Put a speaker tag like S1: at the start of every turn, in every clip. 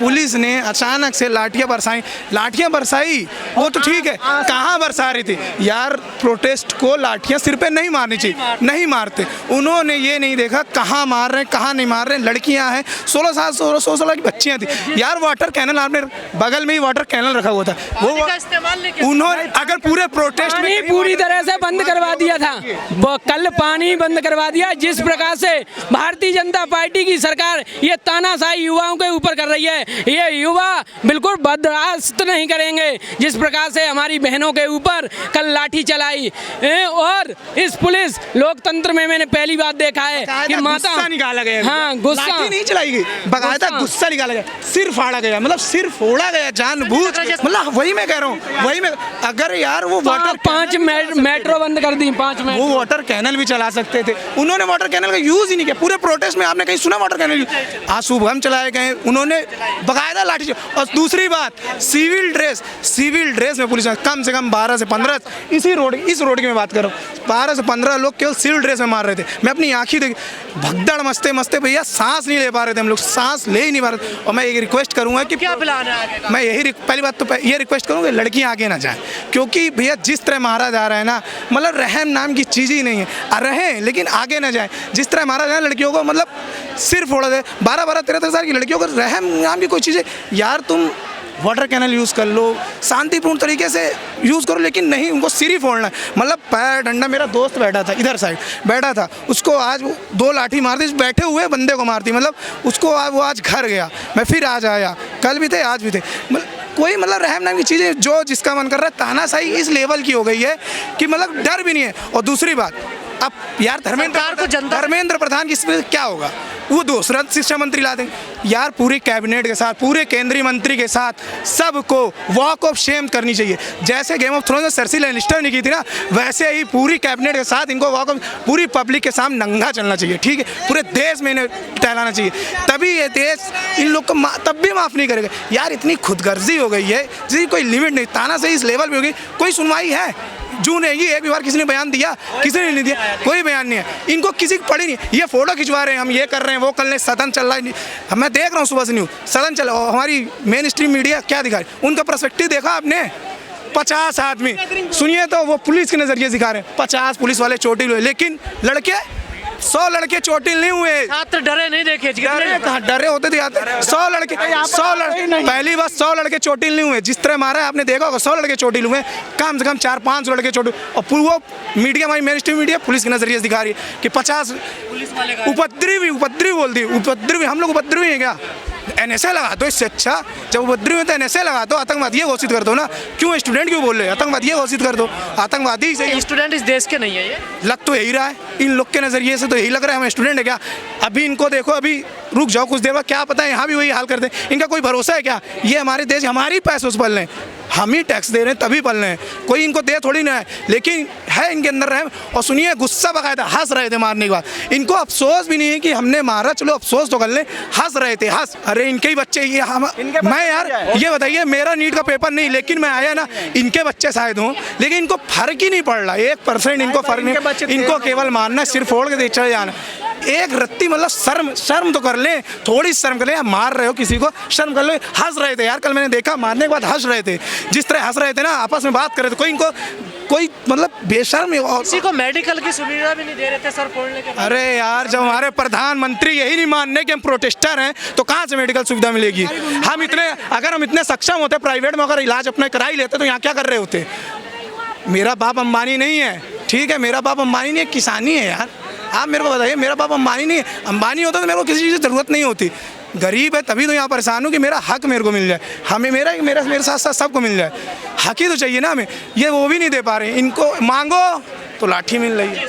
S1: Police ने अचानक से लाठियां बरसाई वो तो ठीक है, कहाँ बरसा रही थी यार? प्रोटेस्ट को लाठियां सिर पे नहीं मारनी चाहिए, नहीं मारते। उन्होंने ये नहीं देखा कहाँ मार रहे हैं कहाँ नहीं मार रहे हैं। लड़कियां हैं, 16 साल की बच्चियां थी यार। वाटर कैनल आपने बगल में ही वाटर कैनल रखा हुआ था, वो उन्होंने अगर पूरे प्रोटेस्ट में
S2: पूरी तरह से बंद करवा दिया था, कल पानी बंद करवा दिया। जिस प्रकार से भारतीय जनता पार्टी की सरकार ये तानाशाही युवाओं के ऊपर कर रही है, ये युवा बिल्कुल बर्दाश्त नहीं करेंगे। जिस प्रकार से हमारी बहनों के ऊपर कल लाठी चलाई और इस पुलिस लोकतंत्र में मैंने पहली बार देखा है कि
S1: गुस्सा निकाला गया।
S2: हाँ, गुस्सा
S1: नहीं चलाई गई, बकायदा गुस्सा निकाला गया, सिर फाड़ा गया, मतलब सिर फोड़ा गया जानबूझ। मतलब वही मैं कह रहा हूँ, वही मैं अगर यार वो वाटर
S2: 5 मेट्रो बंद कर दी, 5
S1: वो वाटर कैनल भी चला सकते थे, उन्होंने वाटर कैनल का यूज ही नहीं किया। पूरे प्रोटेस्ट में आपने कहीं सुना वाटर कैनल? आज शुभम चलाए गए, उन्होंने बकायदा लाठी। और दूसरी बात, सिविल ड्रेस में पुलिस कम से कम 12 से 15 इस रोड की मैं बात कर रहा हूँ, 12 से 15 लोग केवल सिविल ड्रेस में मार रहे थे। मैं अपनी आंखी देखी, भगदड़ मस्ते भैया, सांस नहीं ले पा रहे थे हम लोग, सांस ले ही नहीं पा रहे थे। और मैं एक रिक्वेस्ट करूंगा कि
S3: क्या प्लान है आगे का?
S1: मैं यही पहली बात तो ये रिक्वेस्ट करूंगा, लड़कियां आगे ना जाएं, क्योंकि भैया जिस तरह मारा जा रहा है ना, मतलब रहम नाम की चीज़ ही नहीं है। रहें लेकिन आगे ना जाएं। जिस तरह मारा जाए लड़कियों को, मतलब सिर फोड़ा दे। 12-12, 13-13 साल की लड़कियों को रहम नाम की कोई चीज़ है यार? तुम वाटर कैनल यूज़ कर लो, शांतिपूर्ण तरीके से यूज़ करो, लेकिन नहीं, उनको सिर ही फोड़ना है। मतलब पैर डंडा, मेरा दोस्त बैठा था इधर साइड बैठा था, उसको आज 2 लाठी मार दी, बैठे हुए बंदे को मारती, मतलब उसको वो आज घर गया। मैं फिर आज आया, कल भी थे आज भी थे। कोई मतलब रहम नाम की चीज़ें, जो जिसका मन कर रहा है, तानाशाही इस लेवल की हो गई है कि मतलब डर भी नहीं है। और दूसरी बात, अब यार धर्मेंद्र प्रधान की इसमें क्या होगा? वो दूसरा शिक्षा मंत्री ला देंगे यार। पूरे कैबिनेट के साथ, पूरे केंद्रीय मंत्री के साथ सबको वॉक ऑफ शेम करनी चाहिए। जैसे गेम ऑफ थ्रोन्स में सर्सी लैनिस्टर ने की थी ना, वैसे ही पूरी कैबिनेट के साथ इनको वॉक ऑफ, पूरी पब्लिक के सामने नंगा चलना चाहिए, ठीक है? पूरे देश में इन्हें टहलाना चाहिए, तभी ये देश इन लोग को तब भी माफ़ नहीं करेगा यार। इतनी खुदगर्जी हो गई है जिसकी कोई लिमिट नहीं, तानाशाही इस लेवल पे हो गई, कोई सुनवाई है? जून है ये, एक भी बार किसी ने बयान दिया? किसी ने नहीं दिया, कोई बयान नहीं है। इनको किसी की पड़ी नहीं। ये फोटो खिंचवा रहे हैं, हम ये कर रहे हैं, वो कर रहे हैं, सदन चल रहा है। मैं देख रहा हूँ सुबह से न्यूज़, सदन चल रहा है। हमारी मेन स्ट्रीम मीडिया क्या दिखा रही? उनका पर्सपेक्टिव देखा आपने? 50 आदमी सुनिए तो वो पुलिस के नज़रिए दिखा रहे हैं, 50 पुलिस वाले चोटिल हुए, लेकिन लड़के 100 लड़के चोटिल नहीं हुए।
S3: छात्र डरे नहीं देखे?
S1: डरे होते थे यार। 100 लड़के पहली बार 100 लड़के चोटिल नहीं हुए। जिस तरह मारा है आपने देखा होगा, 100 लड़के चोटिल हुए, कम से कम 4-5 लड़के चोटिल। और वो मीडिया, हमारी मेन स्ट्रीम मीडिया पुलिस के नजरिए से दिखा रही है कि 50 उपद्रवी बोल दी। उपद्रवी, हम लोग उपद्रवी हैं क्या? NSA लगा दो, इससे अच्छा जब उपद्रवी में तो NSA लगा दो, आतंकवादी घोषित कर दो ना। क्यों स्टूडेंट क्यों बोल रहे हैं? आतंकवादी घोषित कर दो, आतंकवादी से।
S3: स्टूडेंट इस देश के नहीं है, ये
S1: लग तो यही रहा है इन लोग के नज़रिए से, तो यही लग रहा है हम स्टूडेंट है क्या? अभी इनको देखो, अभी रुक जाओ कुछ देर बाद, क्या पता है यहाँ भी वही हाल कर दें। इनका कोई भरोसा है क्या? ये हमारे देश, हमारी पैसों से पल रहे हैं, हम ही टैक्स दे रहे हैं तभी पल रहे हैं, कोई इनको दे थोड़ी ना है, लेकिन है इनके अंदर रहम। और सुनिए, गुस्सा बकायदा, हंस रहे थे मारने के बाद। इनको अफसोस भी नहीं है कि हमने मारा, चलो अफसोस तो कर लें, हंस रहे थे, हंस। अरे इनके ही बच्चे, ये मैं यार ये बताइए, मेरा नीट का पेपर नहीं, लेकिन मैं आया ना, इनके बच्चे शायद हों, लेकिन इनको फर्क ही नहीं पड़ रहा, 1% इनको फर्क नहीं। इनको केवल मारना, सिर फोड़ के चले जाना। एक रत्ती, मतलब शर्म तो कर लें, थोड़ी शर्म कर लें। मार रहे हो किसी को, शर्म कर लो। हंस रहे थे यार, कल मैंने देखा मारने के बाद हंस रहे थे, जिस तरह हंस रहे थे ना, आपस में बात कर रहे थे। कोई इनको कोई मतलब बेशर्म।
S3: किसी को मेडिकल की सुविधा भी नहीं दे रहे थे सर फोड़ने के बाद।
S1: अरे यार, जब हमारे प्रधानमंत्री यही नहीं मानने कि हम प्रोटेस्टर हैं, तो कहाँ से मेडिकल सुविधा मिलेगी? अगर हम इतने सक्षम होते, प्राइवेट में अगर इलाज अपना करा ही लेते, तो यहाँ क्या कर रहे होते? मेरा बाप अंबानी नहीं है, ठीक है? मेरा बाप अंबानी नहीं है, किसानी है यार। आप मेरे को बताइए, मेरा बाप अंबानी नहीं है। अंबानी होता तो मेरे को किसी चीज़ की ज़रूरत नहीं होती। गरीब है तभी तो यहाँ परेशान हूँ कि मेरा हक मेरे को मिल जाए, हमें मेरे साथ साथ सबको मिल जाए। हक ही तो चाहिए ना हमें, ये वो भी नहीं दे पा रहे। इनको मांगो तो लाठी मिल रही है।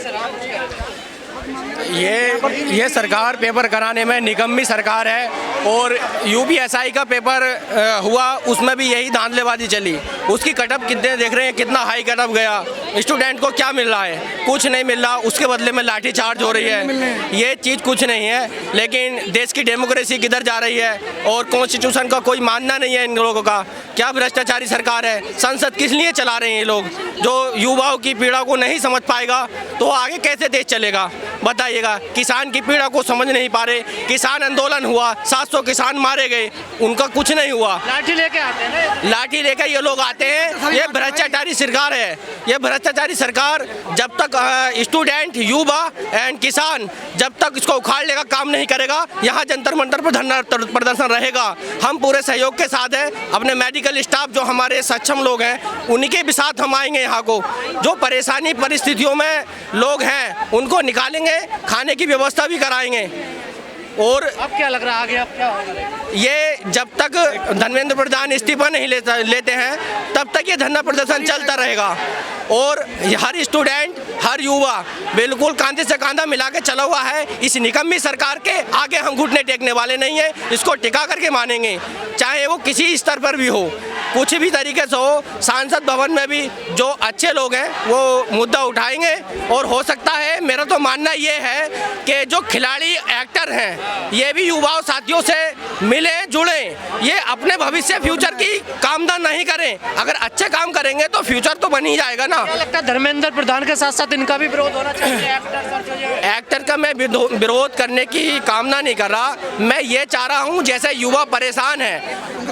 S4: ये सरकार पेपर कराने में निकम्मी सरकार है। और UPSI का पेपर हुआ, उसमें भी यही धांधलेबाजी चली। उसकी कटअप कितने देख रहे हैं, कितना हाई कटअप गया। स्टूडेंट को क्या मिल रहा है? कुछ नहीं मिल रहा, उसके बदले में लाठी चार्ज हो रही है। ये चीज़ कुछ नहीं है, लेकिन देश की डेमोक्रेसी किधर जा रही है? और कॉन्स्टिट्यूशन का कोई मानना नहीं है इन लोगों का। क्या भ्रष्टाचारी सरकार है। संसद किस लिए चला रहे हैं ये लोग, जो युवाओं की पीड़ा को नहीं समझ पाएगा तो आगे कैसे देश चलेगा बताइएगा। किसान की पीड़ा को समझ नहीं पा रहे। किसान आंदोलन हुआ, 700 किसान मारे गए, उनका कुछ नहीं हुआ।
S3: लाठी लेके आते हैं ना,
S4: लाठी लेकर ये लोग आते हैं। ये भ्रष्टाचारी सरकार है। ये भ्रष्टाचारी सरकार जब तक स्टूडेंट, युवा एंड किसान जब तक इसको उखाड़ लेगा, काम नहीं करेगा, यहाँ जंतर मंतर पर धरना प्रदर्शन रहेगा। हम पूरे सहयोग के साथ हैं। अपने मेडिकल स्टाफ जो हमारे सक्षम लोग हैं उन्हीं के भी साथ हम आएंगे। यहाँ को जो परेशानी परिस्थितियों में लोग हैं उनको निकालेंगे, खाने की व्यवस्था भी कराएंगे। और
S3: अब क्या लग रहा है आगे अब क्या होगा?
S4: ये जब तक धर्मेंद्र प्रधान इस्तीफा नहीं लेते हैं तब तक ये धरना प्रदर्शन चलता रहेगा। और हर स्टूडेंट, हर युवा बिल्कुल कांधे से कांधा मिला के चला हुआ है। इस निकम्मी सरकार के आगे हम घुटने टेकने वाले नहीं हैं। इसको टिका करके मानेंगे, चाहे वो किसी स्तर पर भी हो, कुछ भी तरीके से हो। सांसद भवन में भी जो अच्छे लोग हैं वो मुद्दा उठाएंगे। और हो सकता है, मेरा तो मानना ये है कि जो खिलाड़ी एक्टर हैं ये भी युवाओं साथियों से मिले जुड़े, ये अपने भविष्य फ्यूचर की कामना नहीं करें। अगर अच्छे काम करेंगे तो फ्यूचर तो बन ही जाएगा ना।
S3: क्या लगता है धर्मेंद्र प्रधान के साथ साथ इनका भी विरोध होना चाहिए?
S4: एक्टर का मैं विरोध करने की कामना नहीं कर रहा। मैं ये चाह रहा हूँ जैसे युवा परेशान है,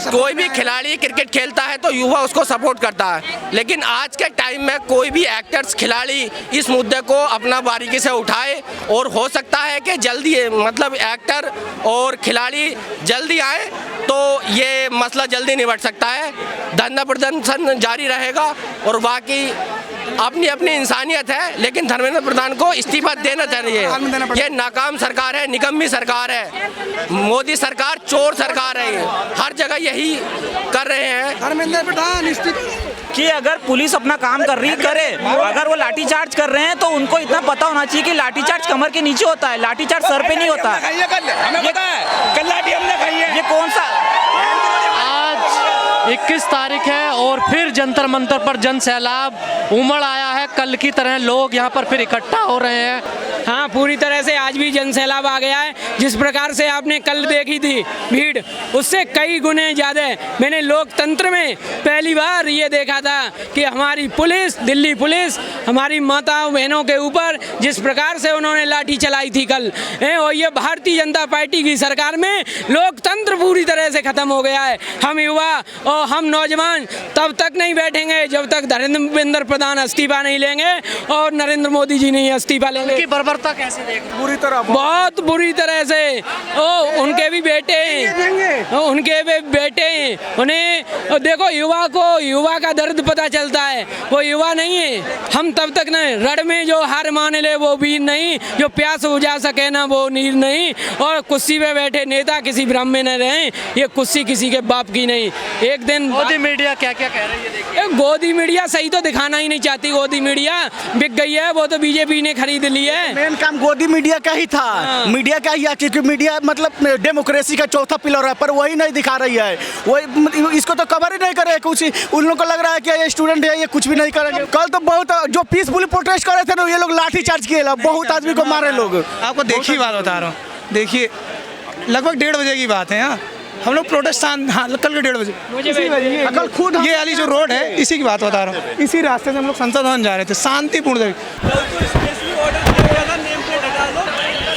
S4: कोई भी खिलाड़ी क्रिकेट खेलता है तो युवा उसको सपोर्ट करता है, लेकिन आज के टाइम में कोई भी एक्टर्स, खिलाड़ी इस मुद्दे को अपना बारीकी से उठाए। और हो सकता है कि जल्दी, मतलब एक्टर और खिलाड़ी जल्दी आए तो ये मसला जल्दी निपट सकता है। धरना प्रदर्शन जारी रहेगा। और बाकी अपनी अपनी इंसानियत है, लेकिन धर्मेंद्र प्रधान को इस्तीफा देना चाहिए। ये नाकाम सरकार है, निकम्मी सरकार है। मोदी सरकार चोर सरकार है। ये हर जगह यही कर रहे हैं।
S1: धर्मेंद्र प्रधान इस्तीफा
S5: कि अगर पुलिस अपना काम कर रही करे, अगर वो लाठीचार्ज कर रहे हैं तो उनको इतना पता होना चाहिए कि लाठीचार्ज कमर के नीचे होता है, लाठीचार्ज सर पे नहीं होता है। ये कौन सा?
S3: आज 21 तारीख है और फिर जंतर मंतर पर जन सैलाब उमड़ आया है। कल की तरह लोग यहाँ पर फिर इकट्ठा हो रहे हैं।
S2: हाँ, पूरी तरह से आज भी जन सैलाब आ गया है। जिस प्रकार से आपने कल देखी थी भीड़, उससे कई गुने ज़्यादा मैंने लोकतंत्र में पहली बार ये देखा था कि हमारी पुलिस, दिल्ली पुलिस, हमारी माताओं बहनों के ऊपर जिस प्रकार से उन्होंने लाठी चलाई थी कल, और ये भारतीय जनता पार्टी की सरकार में लोकतंत्र पूरी तरह से ख़त्म हो गया है। हम युवा और हम नौजवान तब तक नहीं बैठेंगे जब तक धर्मेंद्र प्रधान इस्तीफा नहीं लेंगे और नरेंद्र मोदी जी नहीं इस्तीफा लेंगे।
S3: उनकी बर्बरता कैसे देख?
S1: पूरी तरह,
S2: बहुत बुरी तरह से। उनके भी बेटे हैं, उनके भी बेटे हैं। उन्हें देखो, युवा का दर्द पता चलता है। वो युवा नहीं है। हम तब तक नहीं, रड़ में जो हार मान ले वो वीर नहीं, जो प्यास बुझा सके ना वो नीर नहीं। और कुर्सी पे बैठे नेता किसी ब्रह्म में न रहें। ये कुर्सी किसी के बाप की नहीं। एक दिन
S3: मोदी मीडिया क्या क्या कह रही है देखिए।
S2: गोदी मीडिया सही तो दिखाना ही नहीं चाहती। गोदी मीडिया बिक गई है, वो तो बीजेपी ने खरीद ली है।
S6: मेन काम गोदी मीडिया का ही था। मीडिया का ही, क्योंकि मीडिया मतलब डेमोक्रेसी का चौथा पिलर है, पर वही नहीं दिखा रही है। वही इसको तो कवर ही नहीं करे कुछ। उन लोगों को लग रहा है कि ये स्टूडेंट है, ये कुछ भी नहीं करेंगे। कल तो बहुत जो पीसफुली प्रोटेस्ट कर रहे थे ना, ये लोग लाठी चार्ज किए, बहुत आदमी को मारे लोग।
S1: आपको देखिए बात बता रहा हूँ, देखिए लगभग 1:30 बजे की बात है। हाँ, हम लोग प्रोटेस्टान, हाँ कल के 1:30 बजे
S6: कल खुद
S1: ये वाली जो रोड है इसी की बात बता रहा हूँ। इसी रास्ते से हम लोग संसद भवन जा रहे थे शांतिपूर्ण तरीके।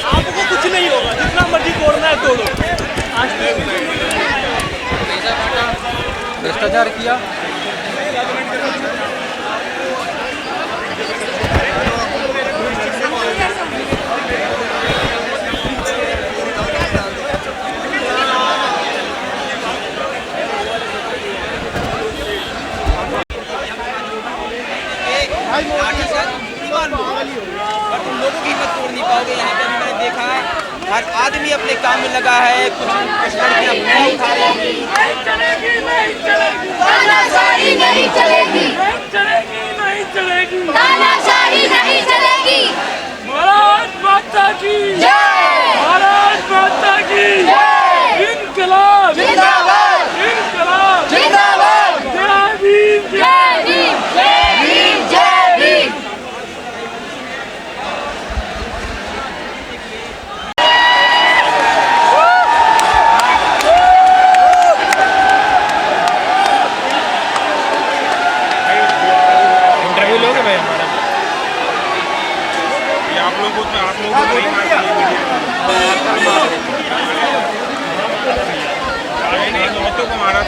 S5: आपको कुछ नहीं होगा, जितना मर्जी तोड़ना है तोड़ो।
S7: भ्रष्टाचार किया, तुम लोगों की हिम्मत तोड़ नहीं पाओगे। यहाँ पर मैंने देखा हर आदमी अपने काम में लगा है। कुछ लड़कियाँ नहीं उठा रही हैं।
S8: तानाशाही नहीं चलेगी, तानाशाही नहीं चलेगी।
S2: भारत माता की
S8: जय,
S2: भारत माता की
S8: जय,
S2: इनकलाब
S8: जिंदाबाद,
S2: इनकलाब
S8: जिंदाबाद,
S2: जय भीम
S8: जय भीम, जय भीम, जय भीम।
S9: लड़कियों को मारा